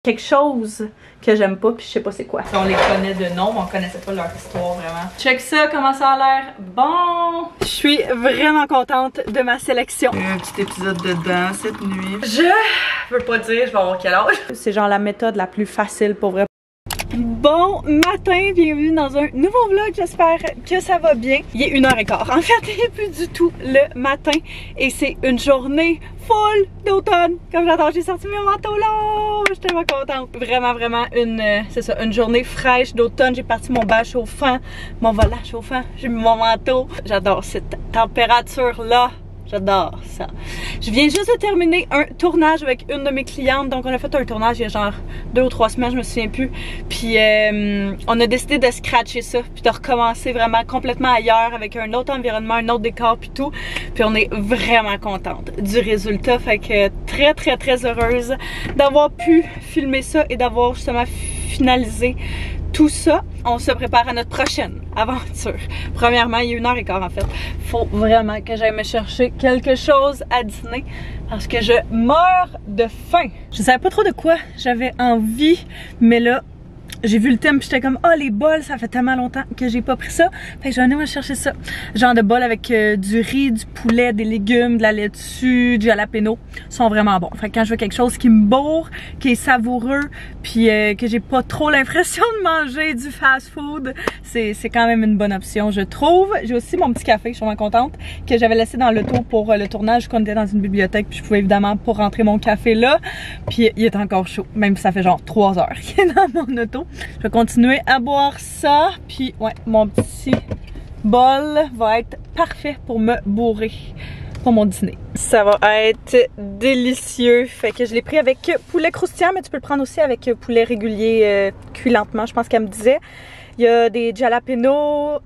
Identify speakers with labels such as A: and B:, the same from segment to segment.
A: quelque chose que j'aime pas puis je sais pas c'est quoi. On les connaît de nom, mais on connaissait pas leur histoire vraiment. Check ça, comment ça a l'air bon! Je suis vraiment contente de ma sélection.
B: Un petit épisode dedans cette nuit.
A: Je veux pas dire, je vais avoir quel âge. C'est genre la méthode la plus facile pour vrai. Bon matin, bienvenue dans un nouveau vlog, j'espère que ça va bien. Il est 1h15, en fait il n'est plus du tout le matin et c'est une journée full d'automne. Comme j'entends, j'ai sorti mon manteau long, je suis tellement contente. Vraiment c'est ça, une journée fraîche d'automne. J'ai parti mon bas chauffant, mon volant chauffant, j'ai mis mon manteau. J'adore cette température là. J'adore ça. Je viens juste de terminer un tournage avec une de mes clientes. Donc on a fait un tournage il y a genre 2 ou 3 semaines, je me souviens plus. Puis on a décidé de scratcher ça. Puis de recommencer vraiment complètement ailleurs avec un autre environnement, un autre décor puis tout. Puis on est vraiment contente du résultat. Fait que très heureuse d'avoir pu filmer ça et d'avoir justement finalisé tout ça. On se prépare à notre prochaine aventure. Premièrement, il est 1h15 en fait. Faut vraiment que j'aille me chercher quelque chose à dîner parce que je meurs de faim. Je savais pas trop de quoi j'avais envie, mais là, j'ai vu le thème puis j'étais comme oh les bols, ça fait tellement longtemps que j'ai pas pris ça. Fait que j'en ai chercher ça. Genre de bols avec du riz, du poulet, des légumes, de la laitue, du jalapeno. Ils sont vraiment bons. Fait que quand je veux quelque chose qui me bourre, qui est savoureux, puis que j'ai pas trop l'impression de manger du fast food, c'est quand même une bonne option je trouve. J'ai aussi mon petit café, je suis vraiment contente, que j'avais laissé dans l'auto pour le tournage quand on était dans une bibliothèque puis je pouvais évidemment pas rentrer mon café là. Puis il est encore chaud, même si ça fait genre 3 heures qu'il est dans mon auto. Je vais continuer à boire ça, puis ouais, mon petit bol va être parfait pour me bourrer pour mon dîner. Ça va être délicieux, fait que je l'ai pris avec poulet croustillant, mais tu peux le prendre aussi avec poulet régulier cuit lentement, je pense qu'elle me disait. Il y a des jalapenos,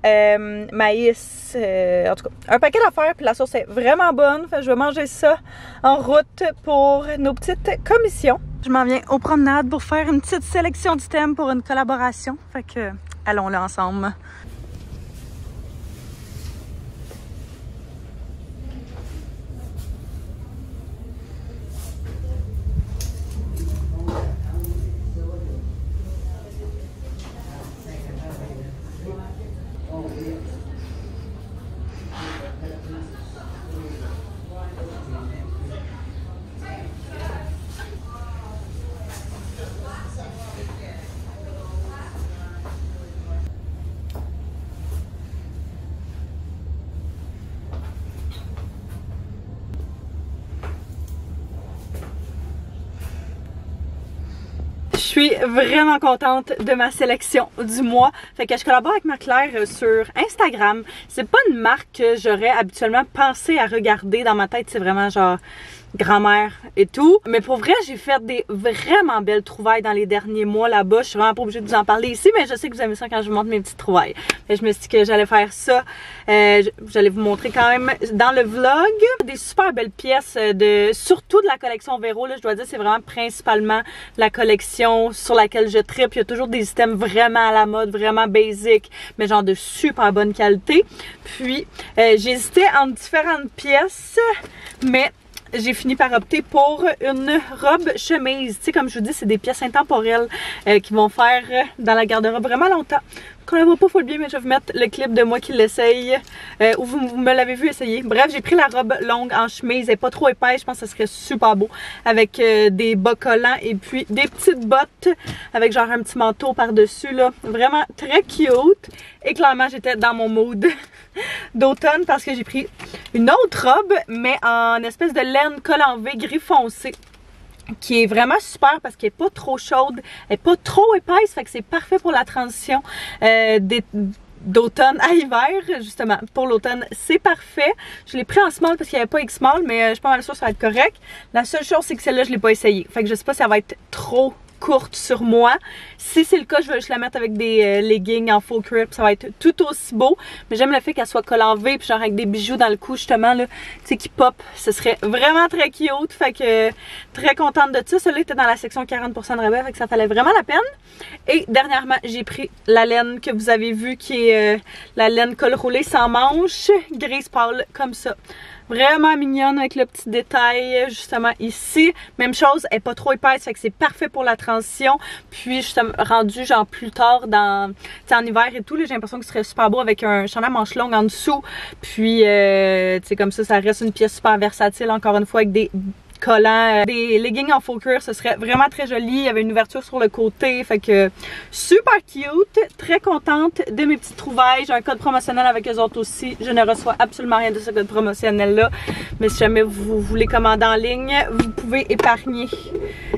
A: maïs, en tout cas, un paquet d'affaires, puis la sauce est vraiment bonne. Fait que je vais manger ça en route pour nos petites commissions. Je m'en viens aux promenades pour faire une petite sélection d'items pour une collaboration. Fait que, allons-le ensemble. Je suis vraiment contente de ma sélection du mois. Fait que je collabore avec Marie-Claire sur Instagram. C'est pas une marque que j'aurais habituellement pensé à regarder. Dans ma tête, c'est vraiment genre grand-mère et tout. Mais pour vrai, j'ai fait des vraiment belles trouvailles dans les derniers mois là-bas. Je suis vraiment pas obligée de vous en parler ici, mais je sais que vous aimez ça quand je vous montre mes petites trouvailles. Et je me suis dit que j'allais faire ça. J'allais vous montrer quand même dans le vlog des super belles pièces surtout de la collection Véro. Là, je dois dire, c'est vraiment principalement la collection sur laquelle je trippe. Il y a toujours des items vraiment à la mode, vraiment basic, mais genre de super bonne qualité. Puis, j'ai hésité entre différentes pièces, mais j'ai fini par opter pour une robe chemise. Tu sais, comme je vous dis, c'est des pièces intemporelles qui vont faire dans la garde-robe vraiment longtemps. Qu'on la voit pas full bien, mais je vais vous mettre le clip de moi qui l'essaye où vous me l'avez vu essayer. Bref, j'ai pris la robe longue en chemise, elle est pas trop épaisse, je pense que ça serait super beau avec des bas collants et puis des petites bottes avec genre un petit manteau par-dessus là, vraiment très cute. Et clairement, j'étais dans mon mood d'automne parce que j'ai pris une autre robe mais en espèce de laine col en V gris foncé, qui est vraiment super parce qu'elle est pas trop chaude, elle est pas trop épaisse, fait que c'est parfait pour la transition d'automne à hiver. Justement, pour l'automne, c'est parfait. Je l'ai pris en small parce qu'il n'y avait pas X-small, mais je suis pas mal sûre que ça va être correct. La seule chose, c'est que celle-là, je l'ai pas essayée. Fait que je sais pas si ça va être trop courte sur moi. Si c'est le cas, je vais juste la mettre avec des leggings en faux cuir, ça va être tout aussi beau. Mais j'aime le fait qu'elle soit colle en V, puis genre avec des bijoux dans le cou justement là, tu sais, qui pop. Ce serait vraiment très cute. Fait que très contente de ça. Celui-là était dans la section 40% de rabais, fait que ça fallait vraiment la peine. Et dernièrement, j'ai pris la laine que vous avez vue, qui est la laine col roulé sans manches, grise pâle comme ça. Vraiment mignonne avec le petit détail justement ici. Même chose, elle est pas trop épaisse, fait que c'est parfait pour la transition. Puis justement rendu genre plus tard dans en hiver et tout, j'ai l'impression que ce serait super beau avec un chandail à manches longues en dessous. Puis tu sais comme ça reste une pièce super versatile encore une fois avec des collants, des leggings en faux cuir, ce serait vraiment très joli. Il y avait une ouverture sur le côté, fait que super cute. Très contente de mes petites trouvailles. J'ai un code promotionnel avec eux autres aussi. Je ne reçois absolument rien de ce code promotionnel là, mais si jamais vous voulez commander en ligne, vous pouvez épargner.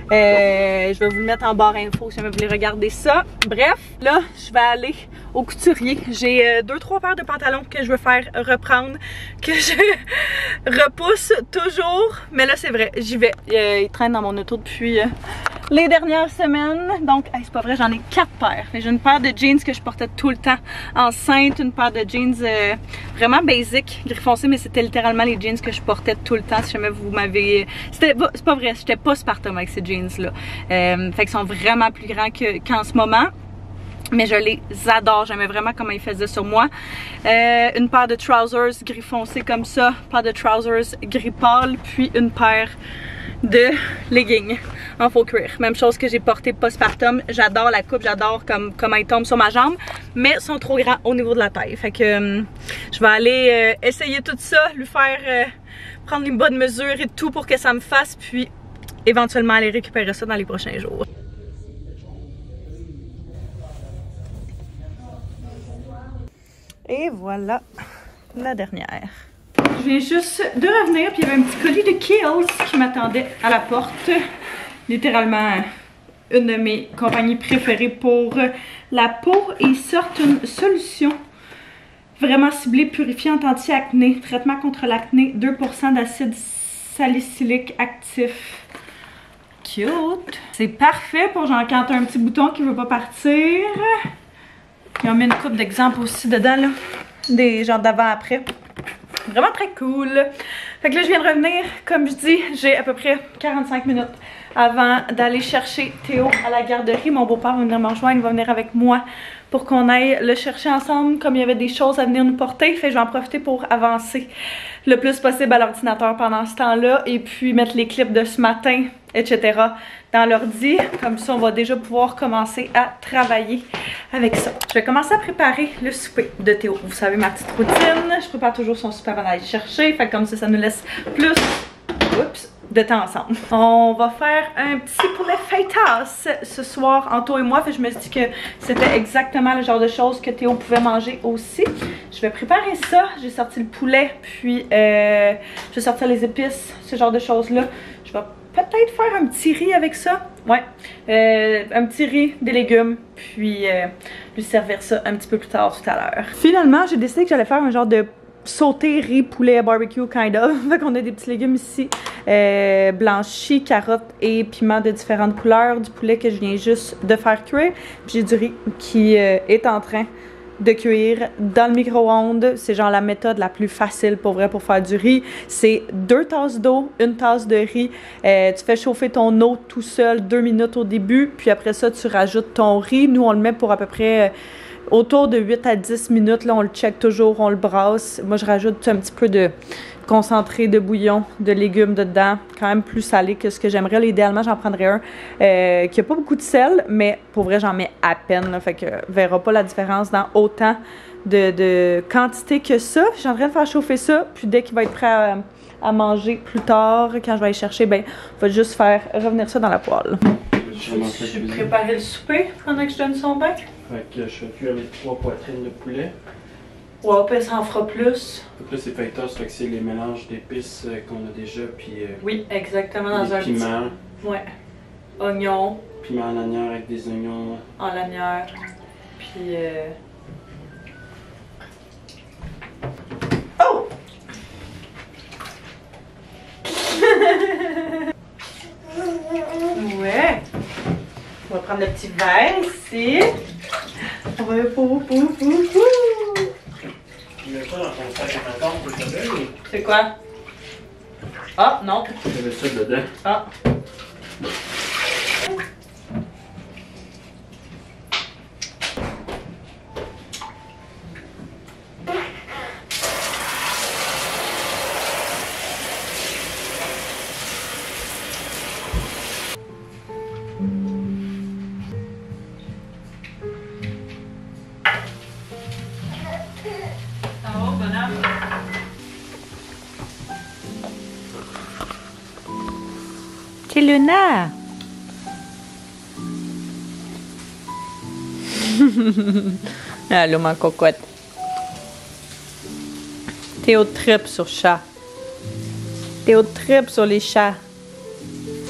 A: Je vais vous le mettre en barre info si jamais vous voulez regarder ça. Bref, là je vais aller au couturier. J'ai 2-3 paires de pantalons que je veux faire reprendre, que je repousse toujours, mais là c'est vrai, j'y vais. Ils traînent dans mon auto depuis les dernières semaines. Donc, c'est pas vrai, j'en ai 4 paires. J'ai une paire de jeans que je portais tout le temps enceinte, une paire de jeans vraiment basic, gris foncé, mais c'était littéralement les jeans que je portais tout le temps. Si jamais vous m'avez... C'est pas vrai, j'étais pas Spartum avec ces jeans-là. Fait qu'ils sont vraiment plus grands qu'en ce moment. Mais je les adore, j'aimais vraiment comment ils faisaient sur moi. Une paire de trousers gris foncé comme ça, une paire de trousers gris pâle, puis une paire de leggings en faux cuir. Même chose que j'ai porté postpartum. J'adore la coupe, j'adore comment ils tombent sur ma jambe, mais ils sont trop grands au niveau de la taille. Fait que je vais aller essayer tout ça, lui faire prendre une bonne mesure et tout pour que ça me fasse, puis éventuellement aller récupérer ça dans les prochains jours. Et voilà la dernière. Je viens juste de revenir, puis il y avait un petit colis de Kiehl's qui m'attendait à la porte. Littéralement une de mes compagnies préférées pour la peau. Et ils sortent une solution vraiment ciblée, purifiante, anti-acné, traitement contre l'acné, 2% d'acide salicylique actif. Cute! C'est parfait pour genre quand t'as un petit bouton qui veut pas partir. Ils ont mis une coupe d'exemples aussi dedans, là. Des genres d'avant-après. Vraiment très cool. Fait que là, je viens de revenir. Comme je dis, j'ai à peu près 45 minutes avant d'aller chercher Théo à la garderie. Mon beau-père va venir me rejoindre, il va venir avec moi pour qu'on aille le chercher ensemble. Comme il y avait des choses à venir nous porter, fait que je vais en profiter pour avancer le plus possible à l'ordinateur pendant ce temps-là. Et puis mettre les clips de ce matin, etc. dans l'ordi. Comme ça, on va déjà pouvoir commencer à travailler avec ça. Je vais commencer à préparer le souper de Théo. Vous savez ma petite routine. Je prépare toujours son souper avant d'aller chercher. Fait que comme ça nous laisse plus de temps ensemble. On va faire un petit poulet feitas ce soir, Anto et moi. Fait que je me suis dit que c'était exactement le genre de choses que Théo pouvait manger aussi. Je vais préparer ça. J'ai sorti le poulet, puis je vais sortir les épices, ce genre de choses-là. Je vais peut-être faire un petit riz avec ça. Ouais. Un petit riz, des légumes, puis lui servir ça un petit peu plus tard tout à l'heure. Finalement, j'ai décidé que j'allais faire un genre de sauté, riz, poulet, barbecue, kind of. Fait qu'on a des petits légumes ici. Blanchis, carottes et piments de différentes couleurs. Du poulet que je viens juste de faire cuire. Puis j'ai du riz qui est en train de cuire dans le micro-ondes. C'est genre la méthode la plus facile pour vrai pour faire du riz. C'est 2 tasses d'eau, 1 tasse de riz. Tu fais chauffer ton eau tout seul 2 minutes au début. Puis après ça, tu rajoutes ton riz. Nous, on le met pour à peu près autour de 8 à 10 minutes. Là, on le check toujours, on le brasse. Moi, je rajoute un petit peu de concentré de bouillon, de légumes dedans, quand même plus salé que ce que j'aimerais. Idéalement, j'en prendrais un qui a pas beaucoup de sel, mais pour vrai, j'en mets à peine. Là, fait que verra pas la différence dans autant de quantité que ça. Je suis en train de faire chauffer ça, puis dès qu'il va être prêt à manger plus tard, quand je vais aller chercher, ben, on va juste faire revenir ça dans la poêle. Je vais préparer le souper pendant que je donne son bain.
C: Fait que je fais cuire les 3 poitrines de poulet.
A: Ouais, puis ça en fera plus.
C: Donc là, c'est feitas, fait que c'est les mélanges d'épices qu'on a déjà, puis
A: oui, exactement, dans un
C: piment.
A: Petit... Ouais. Oignons.
C: Piment en lanière avec des oignons.
A: En lanière. Puis oh! Ouais. On va prendre le petit verre ici. On va
C: Tu mets pas dans ton sac à concours pour le tabac?
A: C'est quoi? Ah, non.
C: Je mets ça dedans.
A: Ah. Luna! Allô, ma cocotte. Théo tripe sur chat. Théo tripe sur les chats.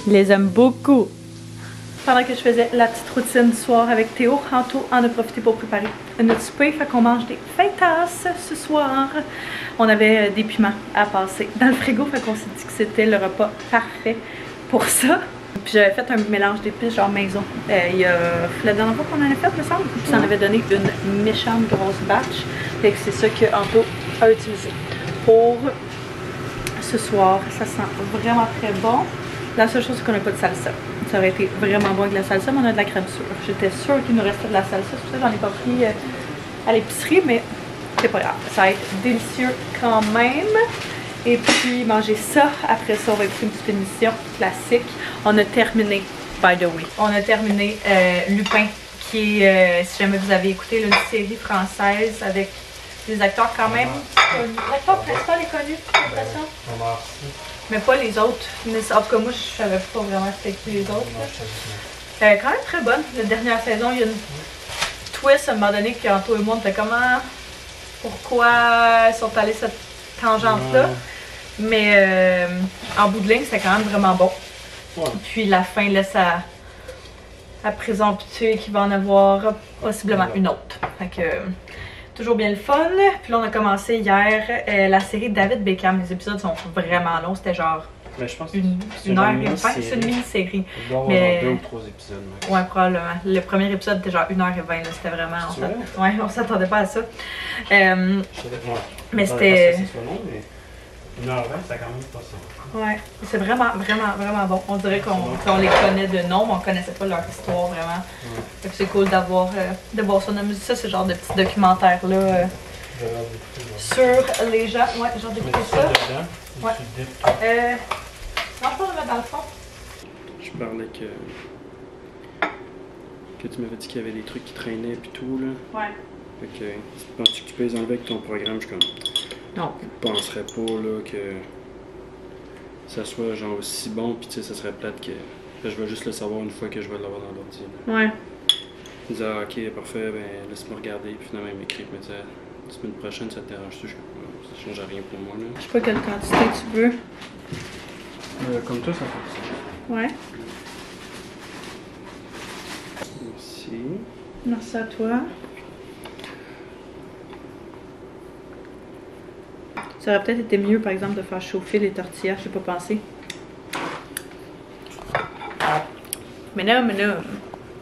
A: Il les aime beaucoup. Pendant que je faisais la petite routine du soir avec Théo, Anto en a profité pour préparer notre souper. Fait qu'on mange des fajitas ce soir. On avait des piments à passer dans le frigo. Fait qu'on s'est dit que c'était le repas parfait pour ça. Puis j'avais fait un mélange d'épices genre maison. Il y a la dernière fois qu'on en a fait, me semble. Puis ça en avait donné une méchante grosse batch. Fait que c'est ça que Anto a utilisé pour ce soir. Ça sent vraiment très bon. La seule chose, c'est qu'on n'a pas de salsa. Ça aurait été vraiment bon avec la salsa, mais on a de la crème sûre. J'étais sûre qu'il nous restait de la salsa, c'est pour ça que j'en ai pas pris à l'épicerie, mais c'est pas grave. Ça va être délicieux quand même. Et puis manger ça, après ça on va écouter une petite émission classique. On a terminé, by the way, on a terminé Lupin, qui est, si jamais vous avez écouté, une série française avec des acteurs quand même connus. L'acteur principal est connu, j'ai l'impression. Mais pas les autres. Mais en tout cas, moi, je savais pas vraiment c'était qui les autres. Quand même très bonne. La dernière saison, il y a une twist à un moment donné qu'Anto et moi, on était comment, pourquoi ils sont allés cette tangente-là. Mais en bout de ligne, c'était quand même vraiment bon. Puis la fin laisse à présomptuer qu'il va en avoir possiblement une autre. Fait que toujours bien le fun. Puis là, on a commencé hier la série David Beckham. Les épisodes sont vraiment longs. C'était genre une heure et 20. C'est une mini-série.
C: Il doit y avoir 2 ou 3 épisodes. Max.
B: Ouais, probablement. Le premier épisode était genre 1h20. C'était vraiment... Ouais, on s'attendait pas à ça. Mais c'était...
C: 1h20, c'est quand même pas ça.
B: Ouais, c'est vraiment bon. On dirait qu'on les connaît de nom, mais on connaissait pas leur histoire vraiment. Fait que c'est cool d'avoir de voir ça. Ça, c'est le genre de petit documentaire là sur les gens. Ouais, genre d'écouter ça. Ouais. Non, je pense que dans le fond.
C: Je parlais que tu m'avais dit qu'il y avait des trucs qui traînaient et tout là.
B: Ouais.
C: Fait que penses-tu que tu peux les enlever avec ton programme? Je comme.
B: Non.
C: Je penserais pas là que ça soit genre aussi bon, puis tu sais, ça serait plate que je vais juste le savoir une fois que je vais l'avoir dans l'ordi.
B: Ouais.
C: Il disait, ah, ok, parfait, ben laisse-moi regarder, puis finalement il m'écrit, il me disait, la semaine prochaine, ça te dérange-tu? Ça change rien pour moi, là.
B: Je sais pas quelle quantité tu veux.
C: Comme toi, ça fait ça.
B: Ouais.
C: Merci.
B: Merci à toi. Ça aurait peut-être été mieux, par exemple, de faire chauffer les tortillas. J'ai pas pensé. Mais non.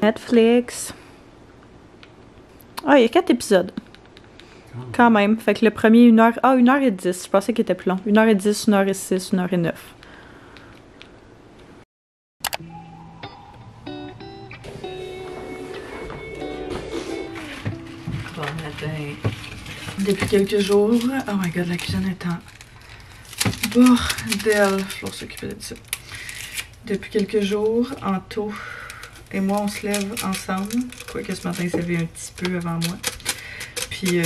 B: Netflix. Ah, il y a 4 épisodes. Quand même. Fait que le premier, 1h... Ah, 1h10. Je pensais qu'il était plus long. 1h10, 1h06, 1h09. Bon matin. Depuis quelques jours... Oh my god, la cuisine est en bordel. Faut s'occuper de ça. Depuis quelques jours, Anto et moi, on se lève ensemble. Quoique ce matin, il s'est levé un petit peu avant moi. Puis,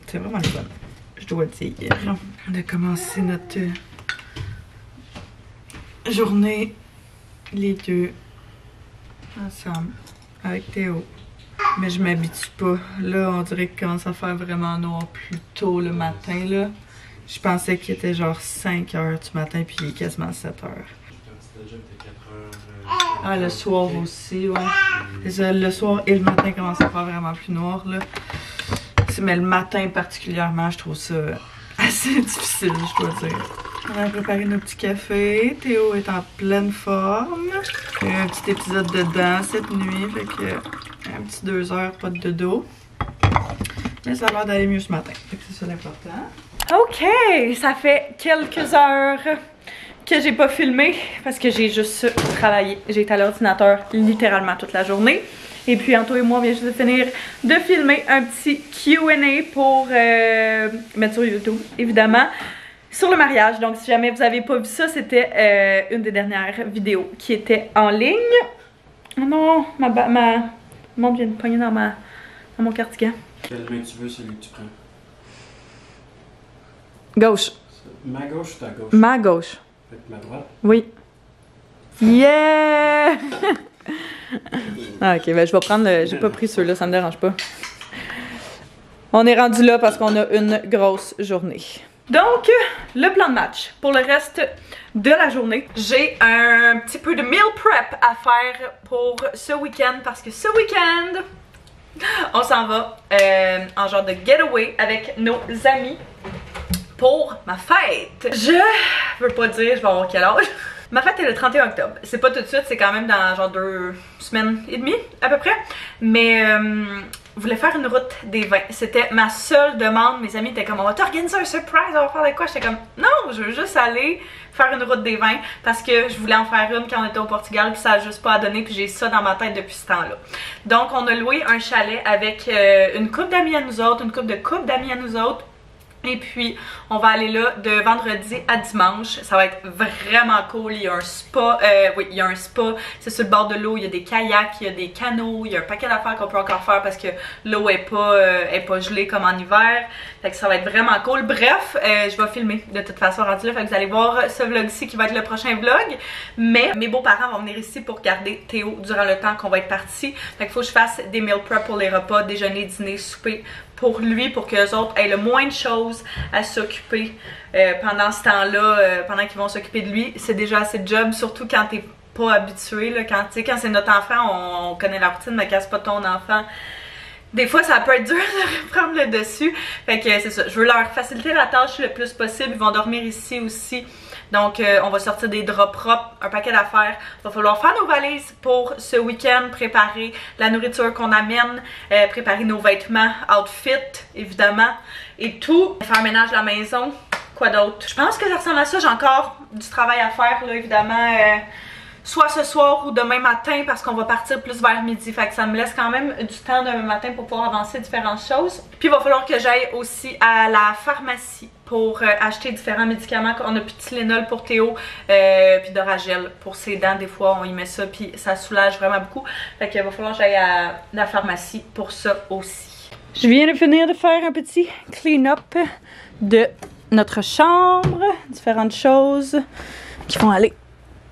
B: c'est vraiment le fun, je dois dire. On a commencé notre journée, les deux, ensemble, avec Théo. Mais je m'habitue pas. Là, on dirait qu'il commence à faire vraiment noir plus tôt le matin, là. Je pensais qu'il était genre 5 h du matin, puis il est quasiment 7 h. Ah, le soir aussi, ouais. C'est ça, le soir et le matin commence à faire vraiment plus noir, là. Mais le matin particulièrement, je trouve ça assez difficile, je dois dire. On a préparé nos petits cafés. Théo est en pleine forme. Il y a eu un petit épisode de danse cette nuit, fait que un petit 2 heures, pas de dodo. Mais ça a l'air d'aller mieux ce matin, fait que c'est ça l'important. Ok, ça fait quelques heures que j'ai pas filmé parce que j'ai juste travaillé. J'ai été à l'ordinateur littéralement toute la journée. Et puis Anto et moi, on vient juste de finir de filmer un petit Q&A pour mettre sur YouTube, évidemment, sur le mariage. Donc si jamais vous avez pas vu ça, c'était une des dernières vidéos qui était en ligne. Oh non, ma montre vient de pogner dans mon cardigan.
C: Quel main tu veux, celui que tu prends?
B: Gauche.
C: Ma gauche ou ta gauche?
B: Ma gauche.
C: Fait que ma droite?
B: Oui.
A: Yeah! Ah, ok, ben je vais prendre le... J'ai pas pris ceux-là, ça me dérange pas. On est rendu là parce qu'on a une grosse journée. Donc, le plan de match pour le reste de la journée. J'ai un petit peu de meal prep à faire pour ce week-end parce que ce week-end, on s'en va en genre de getaway avec nos amis pour ma fête. Je veux pas dire je vais avoir quel âge. Ma fête est le 31 octobre. C'est pas tout de suite, c'est quand même dans genre 2 semaines et demie à peu près. Mais je voulais faire une route des vins. C'était ma seule demande. Mes amis étaient comme on va t'organiser un surprise, on va faire de quoi? J'étais comme non, je veux juste aller faire une route des vins parce que je voulais en faire une quand on était au Portugal puis ça a juste pas à donner puis j'ai ça dans ma tête depuis ce temps-là. Donc on a loué un chalet avec une couple d'amis à nous autres, une couple d'amis à nous autres. Et puis, on va aller là de vendredi à dimanche. Ça va être vraiment cool. Il y a un spa. Oui, il y a un spa. C'est sur le bord de l'eau. Il y a des kayaks, il y a des canots. Il y a un paquet d'affaires qu'on peut encore faire parce que l'eau est pas gelée comme en hiver. Fait que ça va être vraiment cool. Bref, je vais filmer de toute façon rendu là. Fait que vous allez voir ce vlog-ci qui va être le prochain vlog. Mais mes beaux-parents vont venir ici pour garder Théo durant le temps qu'on va être partis. Fait qu'il faut que je fasse des meal prep pour les repas, déjeuner, dîner, souper pour lui, pour que les autres aient le moins de choses à s'occuper pendant ce temps-là, pendant qu'ils vont s'occuper de lui. C'est déjà assez de job, surtout quand t'es pas habitué, là, quand c'est notre enfant, on connaît la routine, mais quand c'est pas ton enfant, des fois ça peut être dur de reprendre le dessus. Fait que c'est ça, je veux leur faciliter la tâche le plus possible. Ils vont dormir ici aussi. Donc on va sortir des draps propres, un paquet d'affaires. Il va falloir faire nos valises pour ce week-end, préparer la nourriture qu'on amène, préparer nos vêtements, outfit évidemment et tout. Faire ménage de la maison, quoi d'autre? Je pense que ça ressemble à ça, j'ai encore du travail à faire là évidemment. Soit ce soir ou demain matin parce qu'on va partir plus vers midi. Fait que ça me laisse quand même du temps demain matin pour pouvoir avancer différentes choses. Puis il va falloir que j'aille aussi à la pharmacie pour acheter différents médicaments. On a plus de Tylenol pour Théo, puis d'Oragel pour ses dents. Des fois on y met ça puis ça soulage vraiment beaucoup. Fait qu'il va falloir que j'aille à la pharmacie pour ça aussi. Je viens de finir de faire un petit clean-up de notre chambre. Différentes choses qui vont aller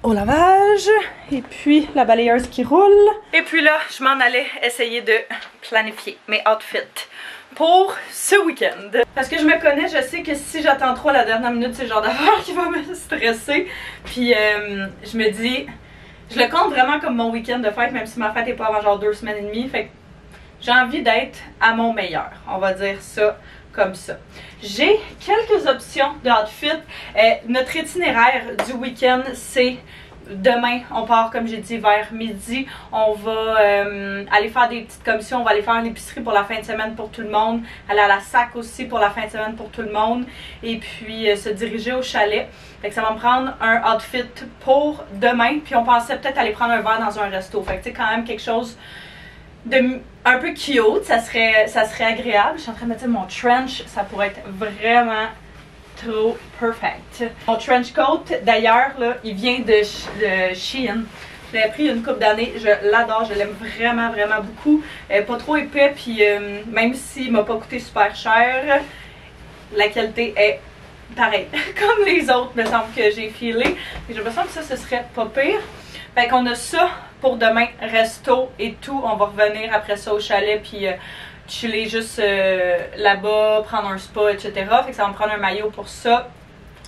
A: au lavage, et puis la balayeuse qui roule. Et puis là, je m'en allais essayer de planifier mes outfits pour ce week-end. Parce que je me connais, je sais que si j'attends trop à la dernière minute, c'est le genre d'affaire qui va me stresser. Puis je me dis, je le compte vraiment comme mon week-end de fête, même si ma fête est pas avant genre 2 semaines et demie. Fait que j'ai envie d'être à mon meilleur, on va dire ça comme ça. J'ai quelques options d'outfit. Notre itinéraire du week-end, c'est demain, on part comme j'ai dit vers midi. On va aller faire des petites commissions, on va aller faire l'épicerie pour la fin de semaine pour tout le monde, aller à la SAC aussi pour la fin de semaine pour tout le monde, et puis se diriger au chalet. Fait que ça va me prendre un outfit pour demain, puis on pensait peut-être aller prendre un verre dans un resto. Fait que tu sais, quand même quelque chose de un peu cute, ça serait agréable. Je suis en train de mettre mon trench, ça pourrait être vraiment trop perfect. Mon trench coat, d'ailleurs, là, il vient de Shein. Je l'ai pris il y a une couple d'années, je l'adore, je l'aime vraiment, vraiment beaucoup. Pas trop épais, puis même s'il m'a pas coûté super cher, la qualité est pareille, comme les autres, me semble que j'ai filé. J'ai l'impression que ça, ce serait pas pire. Fait qu'on a ça pour demain, resto et tout. On va revenir après ça au chalet, puis chiller juste là-bas, prendre un spa, etc. Fait que ça va me prendre un maillot pour ça.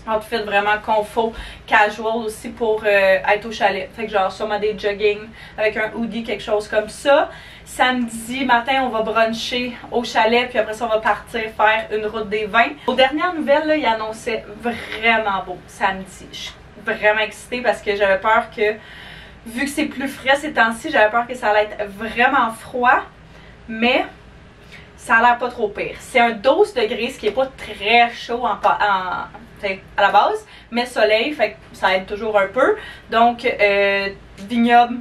A: Outfit vraiment confort, casual aussi pour être au chalet. Fait que genre sûrement des jogging avec un hoodie, quelque chose comme ça. Samedi matin, on va bruncher au chalet, puis après ça, on va partir faire une route des vins. Aux dernières nouvelles, là, il annonçait vraiment beau samedi. Je suis vraiment excitée parce que j'avais peur que, vu que c'est plus frais ces temps-ci, j'avais peur que ça allait être vraiment froid, mais ça a l'air pas trop pire. C'est un 12 degrés, ce qui est pas très chaud à la base, mais soleil, fait que ça aide toujours un peu. Donc, vignoble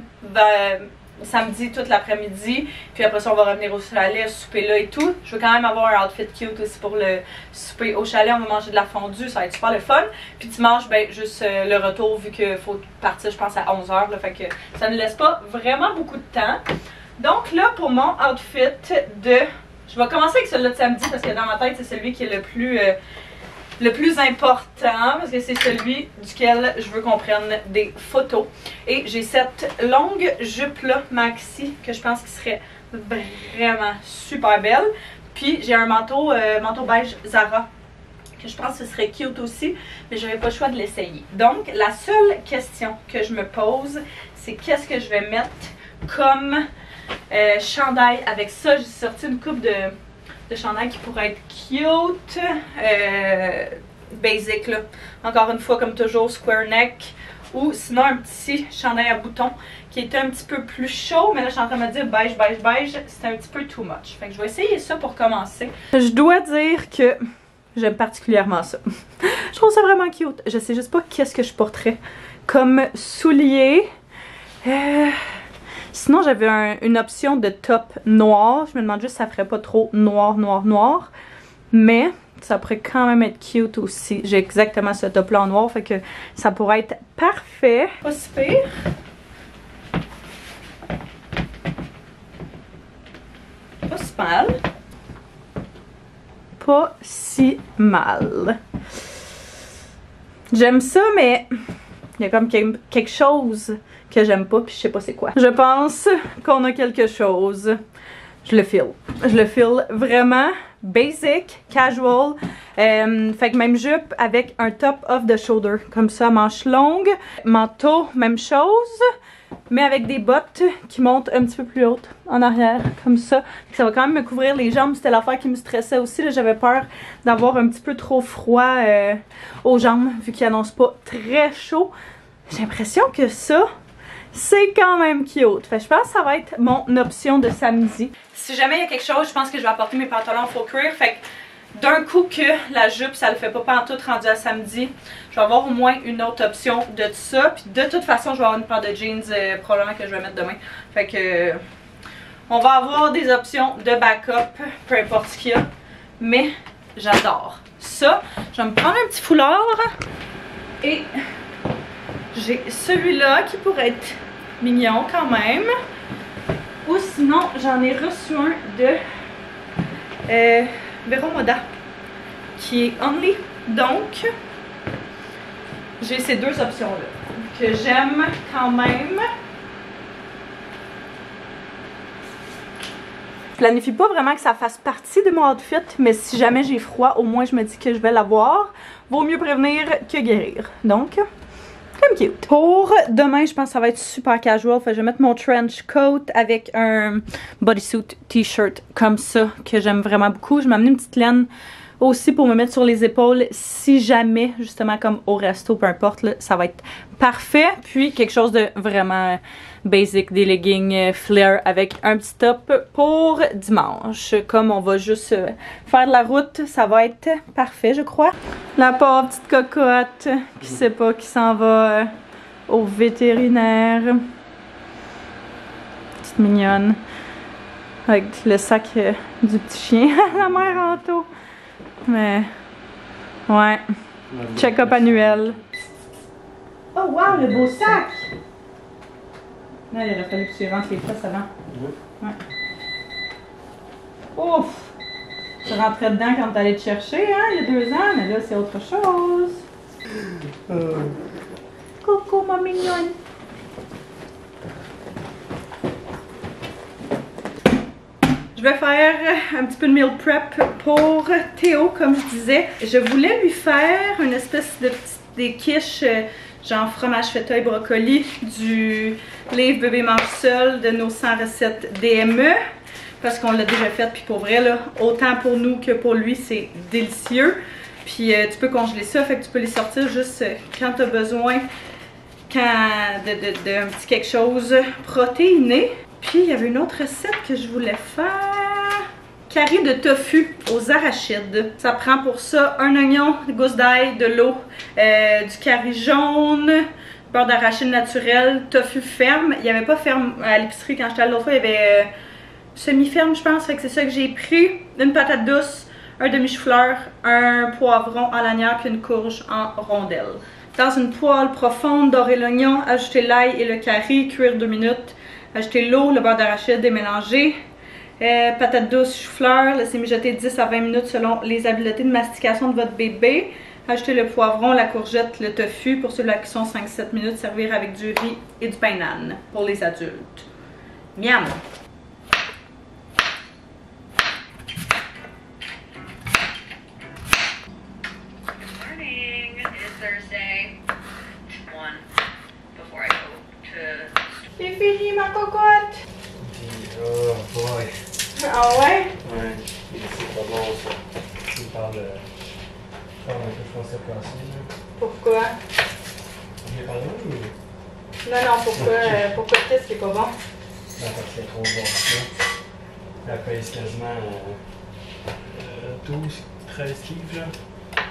A: samedi toute l'après-midi, puis après ça on va revenir au chalet, souper là et tout. Je veux quand même avoir un outfit cute aussi pour le souper au chalet. On va manger de la fondue, ça va être super le fun. Puis dimanche, ben juste le retour, vu qu'il faut partir je pense à 11h, là, fait que ça ne laisse pas vraiment beaucoup de temps. Donc là, pour mon outfit de... Je vais commencer avec celui-là de samedi parce que dans ma tête, c'est celui qui est le plus le plus important, parce que c'est celui duquel je veux qu'on prenne des photos. Et j'ai cette longue jupe-là, maxi, que je pense qui serait vraiment super belle. Puis j'ai un manteau, manteau beige Zara, que je pense que ce serait cute aussi, mais j'avais pas le choix de l'essayer. Donc, la seule question que je me pose, c'est qu'est-ce que je vais mettre comme chandail avec ça. J'ai sorti une coupe de chandail qui pourrait être cute, basic là. Encore une fois, comme toujours, square neck. Ou sinon un petit chandail à boutons qui était un petit peu plus chaud, mais là je suis en train de me dire beige, beige, beige, c'était un petit peu too much. Fait que je vais essayer ça pour commencer. Je dois dire que j'aime particulièrement ça. Je trouve ça vraiment cute. Je sais juste pas qu'est-ce que je porterais comme soulier. Sinon j'avais une option de top noir. Je me demande juste si ça ferait pas trop noir, noir, noir. Mais ça pourrait quand même être cute aussi. J'ai exactement ce top là en noir, fait que ça pourrait être parfait. Pas si pire. Pas si mal. Pas si mal. J'aime ça, mais il y a comme quelque chose que j'aime pas, puis je sais pas c'est quoi. Je pense qu'on a quelque chose. Je le feel. Je le feel vraiment basic, casual. Fait que même jupe avec un top off the shoulder. Comme ça, manche longue. Manteau, même chose. Mais avec des bottes qui montent un petit peu plus hautes en arrière. Comme ça. Ça va quand même me couvrir les jambes. C'était l'affaire qui me stressait aussi. J'avais peur d'avoir un petit peu trop froid aux jambes. Vu qu'il annonce pas très chaud. J'ai l'impression que ça, c'est quand même cute. Fait que je pense que ça va être mon option de samedi. Si jamais il y a quelque chose, je pense que je vais apporter mes pantalons en faux cuir. Fait que d'un coup que la jupe, ça le fait pas pantoute rendu à samedi, je vais avoir au moins une autre option de tout ça. Puis de toute façon, je vais avoir une paire de jeans probablement que je vais mettre demain. Fait que on va avoir des options de backup, peu importe ce qu'il y a. Mais j'adore ça. Je vais me prendre un petit foulard. Et j'ai celui-là qui pourrait être mignon quand même. Ou sinon, j'en ai reçu un de Vero Moda qui est Only. Donc, j'ai ces deux options-là que j'aime quand même. Je planifie pas vraiment que ça fasse partie de mon outfit, mais si jamais j'ai froid, au moins je me dis que je vais l'avoir. Vaut mieux prévenir que guérir. Donc, comme cute. Pour demain, je pense que ça va être super casual. Fait que je vais mettre mon trench coat avec un bodysuit t-shirt comme ça que j'aime vraiment beaucoup. Je vais m'amener une petite laine aussi pour me mettre sur les épaules si jamais, justement comme au resto, peu importe, là, ça va être parfait. Puis quelque chose de vraiment basic, des leggings flare avec un petit top pour dimanche. Comme on va juste faire de la route, ça va être parfait, je crois. La pauvre petite cocotte qui sait pas qui s'en va au vétérinaire. Petite mignonne. Avec le sac du petit chien. La mère en taux. Mais, ouais. Check-up annuel. Oh wow, le beau sac! Là, il aurait fallu que tu rentres les fesses avant. Ouais. Ouf! Tu rentrais dedans quand t'allais te chercher, hein, il y a 2 ans, mais là, c'est autre chose. Coucou, ma mignonne! Je vais faire un petit peu de meal prep pour Théo, comme je disais. Je voulais lui faire une espèce de des quiches genre fromage feta et brocoli du livre Bébé mange seul de nos 100 recettes DME. Parce qu'on l'a déjà fait, puis pour vrai, là, autant pour nous que pour lui, c'est délicieux. Puis tu peux congeler ça, fait que tu peux les sortir juste quand tu as besoin d'un petit quelque chose protéiné. Puis il y avait une autre recette que je voulais faire. Curry de tofu aux arachides. Ça prend pour ça un oignon, une gousse d'ail, de l'eau, du curry jaune, beurre d'arachide naturel, tofu ferme. Il n'y avait pas ferme à l'épicerie quand j'étais allée l'autre fois, il y avait semi-ferme je pense. Fait que c'est ça que j'ai pris. Une patate douce, un demi-chou-fleur, un poivron en lanière puis une courge en rondelles. Dans une poêle profonde, dorer l'oignon, ajouter l'ail et le curry, cuire 2 minutes. Ajouter l'eau, le beurre d'arachide démélangé, patate douce, chou-fleur, laissez mijoter 10 à 20 minutes selon les habiletés de mastication de votre bébé. Ajouter le poivron, la courgette, le tofu pour ceux-là qui sont 5-7 minutes. Servir avec du riz et du pain nan pour les adultes. Miam! C'est fini ma cocotte!
C: Oh boy!
A: Ah ouais?
C: Ouais, c'est pas bon ça. Il me parle de un peu français passé là.
A: Pourquoi?
C: J'ai parlé ou?
A: Non, pourquoi qu'est-ce qui est pas bon?
C: Non, parce que c'est trop bon. Elle pèse quasiment 12, 13 livres là.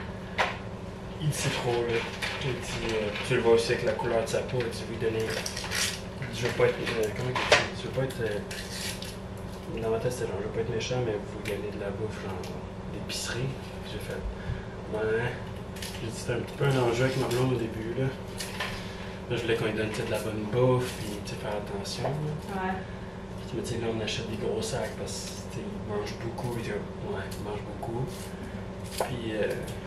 C: Il dit c'est trop là. Il dit, tu le vois aussi avec la couleur de sa peau, tu veux lui donner. Je veux pas être. Comment il dit? Je veux pas être. Dans ma tête, c'était genre, je veux pas être méchant, mais vous gagnez de la bouffe, genre, d'épicerie. J'ai fait. Ouais. J'ai dit, c'était un petit peu un enjeu avec ma blonde au début, là. Là, je voulais qu'on lui donne de la bonne bouffe, puis, tu sais, faire attention, là.
A: Ouais.
C: Puis, tu sais, là, on achète des gros sacs parce que, tu sais, ils mangent beaucoup, puis, ouais, ils mangent beaucoup. Puis,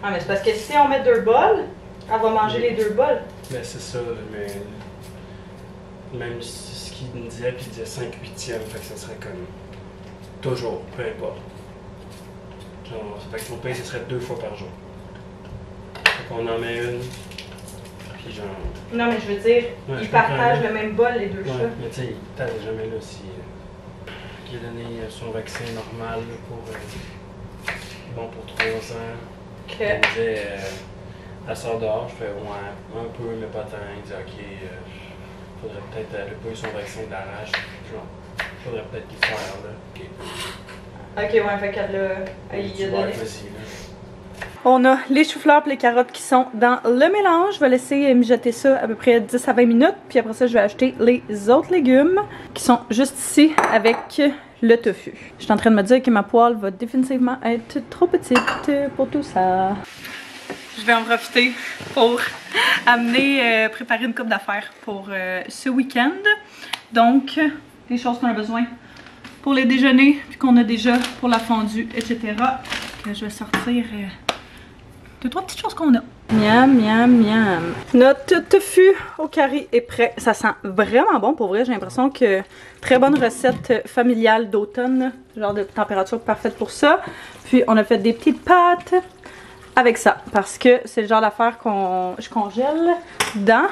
A: Ah, mais c'est parce que si on met 2 bols, elle va manger les 2 bols.
C: ben, c'est ça, mais. Même ce qu'il me disait, puis il disait 5/8e, fait que ça serait comme. Toujours, peu importe. Genre, ça fait que mon pain, ce serait 2 fois par jour. Fait qu'on en met une, puis genre.
A: Non, mais je veux dire,
C: Ouais,
A: ils
C: je
A: partagent
C: comprends.
A: le même bol, les 2
C: Ouais,
A: chats.
C: mais tu sais, il t'arrive jamais là si. Il a donné son vaccin normal là, pour. Bon, pour 3 ans.
A: Que.
C: Il me disait, elle sort dehors, je fais ouais, un peu, mais pas tant. Il dit ok, faudrait peut-être, elle a pas eu son vaccin d'arrache, genre, faudrait peut-être qu'il fasse là.
A: Ok, ouais, fait qu'elle l'a. Elle y a donné.
C: Ouais, vas-y, là.
A: On a les choux-fleurs et les carottes qui sont dans le mélange. Je vais laisser mijoter ça à peu près 10 à 20 minutes. Puis après ça, je vais ajouter les autres légumes qui sont juste ici avec le tofu. Je suis en train de me dire que ma poêle va définitivement être trop petite pour tout ça. Je vais en profiter pour amener, préparer une coupe d'affaires pour ce week-end. Donc, les choses qu'on a besoin pour les déjeuners, puis qu'on a déjà pour la fondue, etc. Je vais sortir 2-3 petites choses qu'on a. Miam, miam, miam. Notre tofu au curry est prêt. Ça sent vraiment bon pour vrai. J'ai l'impression que très bonne recette familiale d'automne. Genre de température parfaite pour ça. Puis on a fait des petites pâtes avec ça. Parce que c'est le genre d'affaire je congèle dans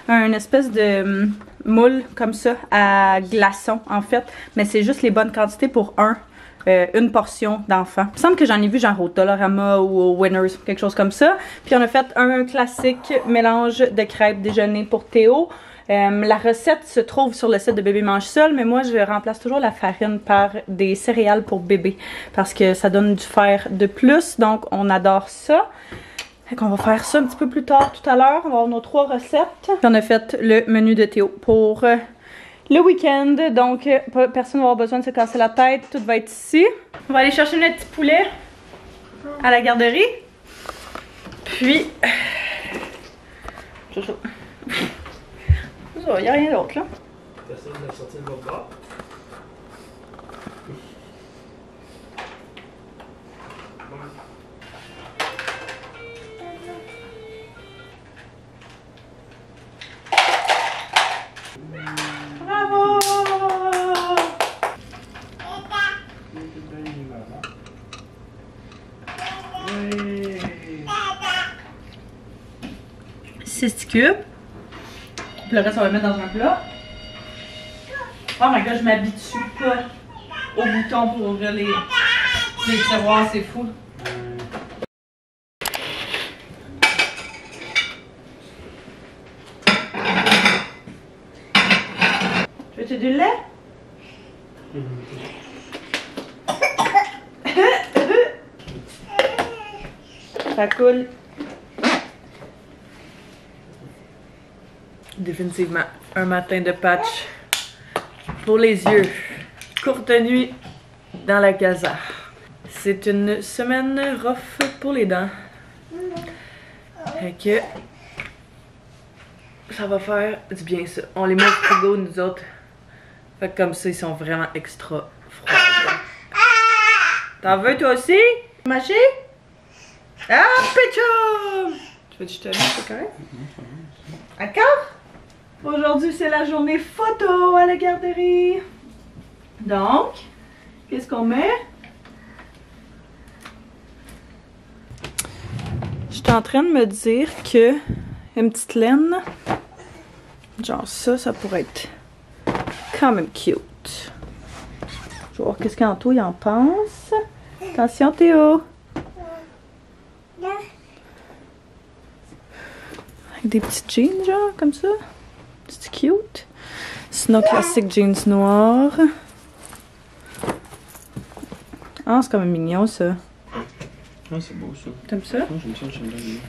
A: un espèce de moule comme ça à glaçons en fait. Mais c'est juste les bonnes quantités pour une portion d'enfant. Il me semble que j'en ai vu genre au Dollarama ou au Winners, quelque chose comme ça. Puis on a fait un classique mélange de crêpes déjeuner pour Théo. La recette se trouve sur le site de Bébé Mange Seul, mais moi je remplace toujours la farine par des céréales pour bébé parce que ça donne du fer de plus, donc on adore ça. Fait qu'on va faire ça un petit peu plus tard tout à l'heure. On va avoir nos 3 recettes. Puis on a fait le menu de Théo pour le week-end, donc personne va avoir besoin de se casser la tête, tout va être ici. On va aller chercher notre petit poulet à la garderie. Puis, il n'y a rien d'autre là.
C: T'essaies de sortir de l'autre bord?
A: Bravo!
C: Oui.
A: 6 cubes. Puis le reste, on va le mettre dans un plat. Oh my god, je m'habitue pas au bouton pour ouvrir les tiroirs, c'est fou. Tu veux-tu du lait? Ça coule. Définitivement, un matin de patch pour les yeux. Courte nuit dans la casa. C'est une semaine rough pour les dents. Fait que ça va faire du bien ça. On les met au frigo nous autres. Fait que comme ça, ils sont vraiment extra froids. T'en veux toi aussi? Mâcher?
B: Ah, Pécho! Tu veux que je te laisse, c'est correct? D'accord? Aujourd'hui, c'est la journée photo à la garderie. Donc, qu'est-ce qu'on met? J'étais en train de me dire que une petite laine, genre ça pourrait être quand même cute. Je vais voir qu'est-ce qu'Anto il en pense. Attention Théo! Avec des petites jeans genre comme ça. C'est cute. Sinon classique jeans noirs. Ah c'est quand même mignon ça.
C: Ah c'est beau ça.
B: T'aimes ça?
C: J'aime ça, j'aime bien.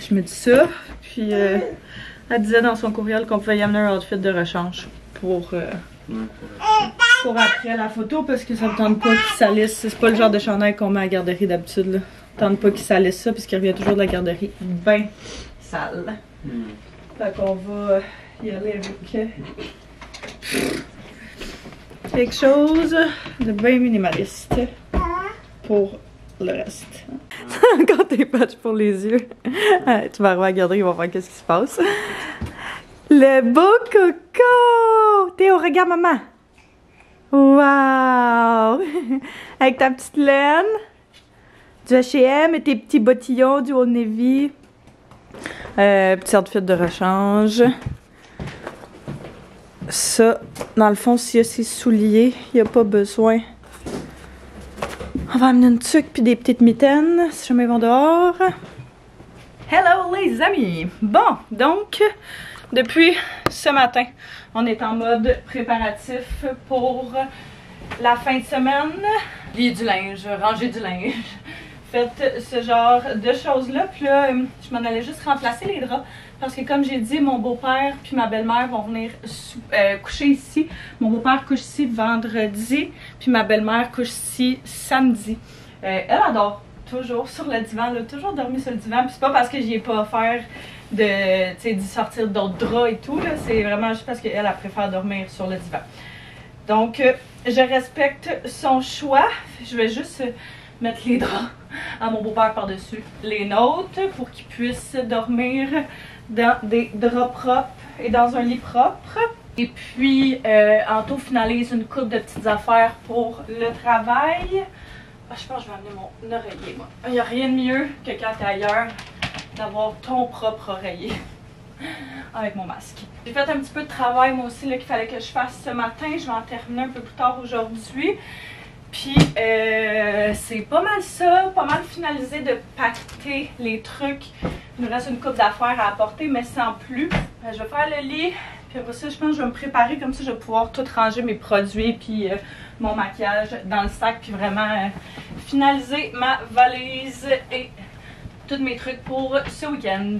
B: Je me dis ça. Puis elle disait dans son courriel qu'on pouvait y amener un outfit de rechange pour après la photo parce que ça me tente pas qu'il salisse. C'est pas le genre de chandail qu'on met à la garderie d'habitude là. Ça me tente pas qu'il salisse ça parce qu'il revient toujours de la garderie ben sale. Fait qu'on va y aller avec quelque chose de bien minimaliste pour le reste. Quand t'es patch pour les yeux, tu vas arriver à la garderie, il va voir qu'est-ce qui se passe. Le beau coco! Théo, regarde maman! Wow! Avec ta petite laine, du H&M et tes petits bottillons du Old Navy. Petit outfit de rechange. Ça, dans le fond, s'il y a ses souliers, il n'y a pas besoin. On va amener une tuque puis des petites mitaines si jamais ils vont dehors. Hello les amis! Bon, donc, depuis ce matin, on est en mode préparatif pour la fin de semaine. Lier du linge, ranger du linge. Faites ce genre de choses-là. Puis là, je m'en allais juste remplacer les draps. Parce que comme j'ai dit, mon beau-père puis ma belle-mère vont venir coucher ici. Mon beau-père couche ici vendredi. Puis ma belle-mère couche ici samedi. Elle adore toujours sur le divan. Elle a toujours dormi sur le divan. Puis c'est pas parce que j'y ai pas offert d'y sortir d'autres draps et tout. C'est vraiment juste parce qu'elle préfère dormir sur le divan. Donc, je respecte son choix. Je vais juste mettre les draps à mon beau-père par-dessus les nôtres pour qu'il puisse dormir dans des draps propres et dans un lit propre. Et puis, Anto finalise une couple de petites affaires pour le travail. Ah, je pense que je vais amener mon oreiller, moi. Il n'y a rien de mieux que quand tu es ailleurs d'avoir ton propre oreiller avec mon masque. J'ai fait un petit peu de travail, moi aussi, qu'il fallait que je fasse ce matin. Je vais en terminer un peu plus tard aujourd'hui. Puis, c'est pas mal ça, pas mal finalisé de pacter les trucs. Il nous reste une coupe d'affaires à apporter, mais sans plus. Je vais faire le lit, puis après ça, je pense que je vais me préparer comme ça, je vais pouvoir tout ranger mes produits, puis mon maquillage dans le sac, puis vraiment finaliser ma valise et tous mes trucs pour ce week-end.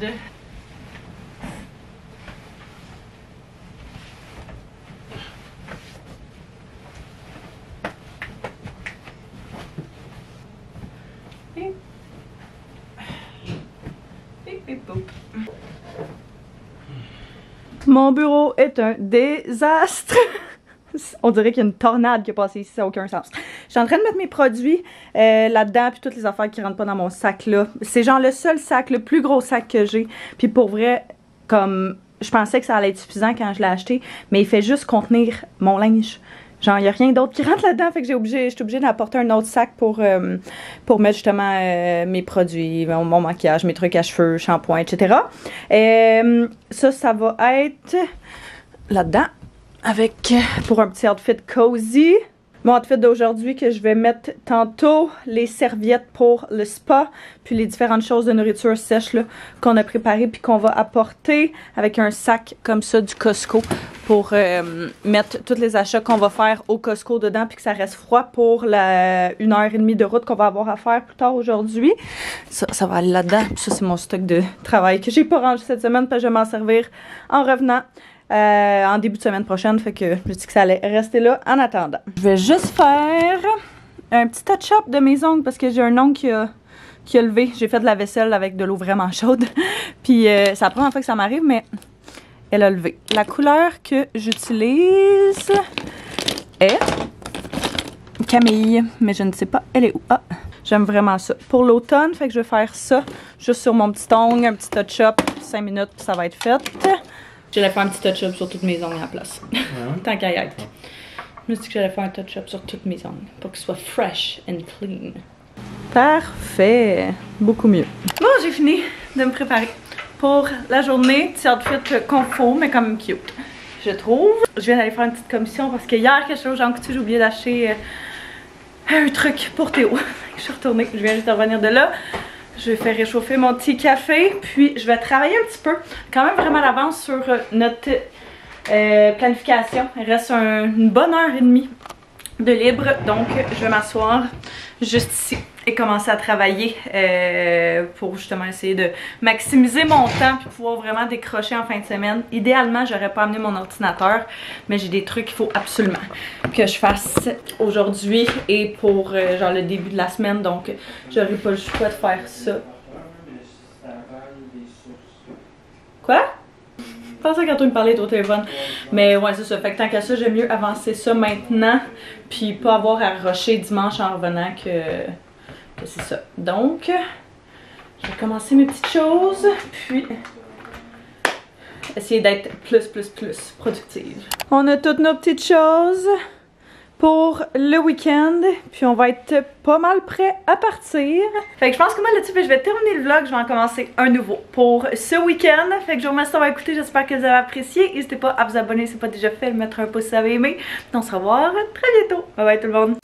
B: Mon bureau est un désastre. On dirait qu'il y a une tornade qui est passée ici, ça n'a aucun sens. Je suis en train de mettre mes produits là-dedans, puis toutes les affaires qui rentrent pas dans mon sac là. C'est genre le seul sac, le plus gros sac que j'ai. Puis pour vrai, comme je pensais que ça allait être suffisant quand je l'ai acheté, mais il fait juste contenir mon linge. Genre, il n'y a rien d'autre qui rentre là-dedans, fait que je suis obligée d'apporter un autre sac pour mettre justement mes produits, mon maquillage, mes trucs à cheveux, shampoing, etc. Ça va être là-dedans, pour un petit outfit cozy. Mon outfit d'aujourd'hui que je vais mettre tantôt, les serviettes pour le spa, puis les différentes choses de nourriture sèche qu'on a préparées puis qu'on va apporter avec un sac comme ça du Costco pour mettre tous les achats qu'on va faire au Costco dedans puis que ça reste froid pour la 1h30 de route qu'on va avoir à faire plus tard aujourd'hui. Ça va aller là-dedans. Ça, c'est mon stock de travail que j'ai pas rangé cette semaine parce que je vais m'en servir en revenant. En début de semaine prochaine, fait que je dis que ça allait rester là en attendant. Je vais juste faire un petit touch-up de mes ongles parce que j'ai un ongle qui a levé. J'ai fait de la vaisselle avec de l'eau vraiment chaude. Puis c'est la première fois que ça m'arrive, mais elle a levé. La couleur que j'utilise est Camille, mais je ne sais pas elle est où. Ah,
A: J'aime vraiment ça. Pour l'automne, fait que je vais faire ça juste sur mon petit ongle, un petit touch-up, 5 minutes, ça va être fait. J'allais faire un petit touch-up sur toutes mes ongles à la place. Tant qu'à y être. Je me suis dit que j'allais faire un touch-up sur toutes mes ongles pour qu'ils soient fresh and clean. Parfait. Beaucoup mieux. Bon, j'ai fini de me préparer pour la journée. Petit outfit confort, mais quand même cute, je trouve. Je viens d'aller faire une petite commission parce que hier, quelque chose, j'ai oublié d'acheter un truc pour Théo. Je suis retournée, je viens juste de revenir de là. Je vais faire réchauffer mon petit café, puis je vais travailler un petit peu, quand même vraiment à l'avance sur notre planification. Il reste une bonne heure et demie de libre, donc je vais m'asseoir juste ici et commencer à travailler pour justement essayer de maximiser mon temps puis pouvoir vraiment décrocher en fin de semaine. Idéalement, j'aurais pas amené mon ordinateur, mais j'ai des trucs qu'il faut absolument que je fasse aujourd'hui et pour genre le début de la semaine, donc j'aurais pas le choix de faire ça. Quoi? Je pensais quand tu me parlais au téléphone. Mais ouais, c'est ça. Fait que tant qu'à ça, j'aime mieux avancer ça maintenant. Puis pas avoir à rusher dimanche en revenant que c'est ça. Donc, je vais commencer mes petites choses. Puis, essayer d'être plus productive. On a toutes nos petites choses pour le week-end, puis on va être pas mal prêt à partir. Fait que je pense que moi là-dessus, je vais terminer le vlog, je vais en commencer un nouveau pour ce week-end. Fait que je vous remercie d'avoir écouté, j'espère que vous avez apprécié. N'hésitez pas à vous abonner si ce n'est pas déjà fait, mettre un pouce si vous avez aimé. On se revoit très bientôt. Bye bye tout le monde!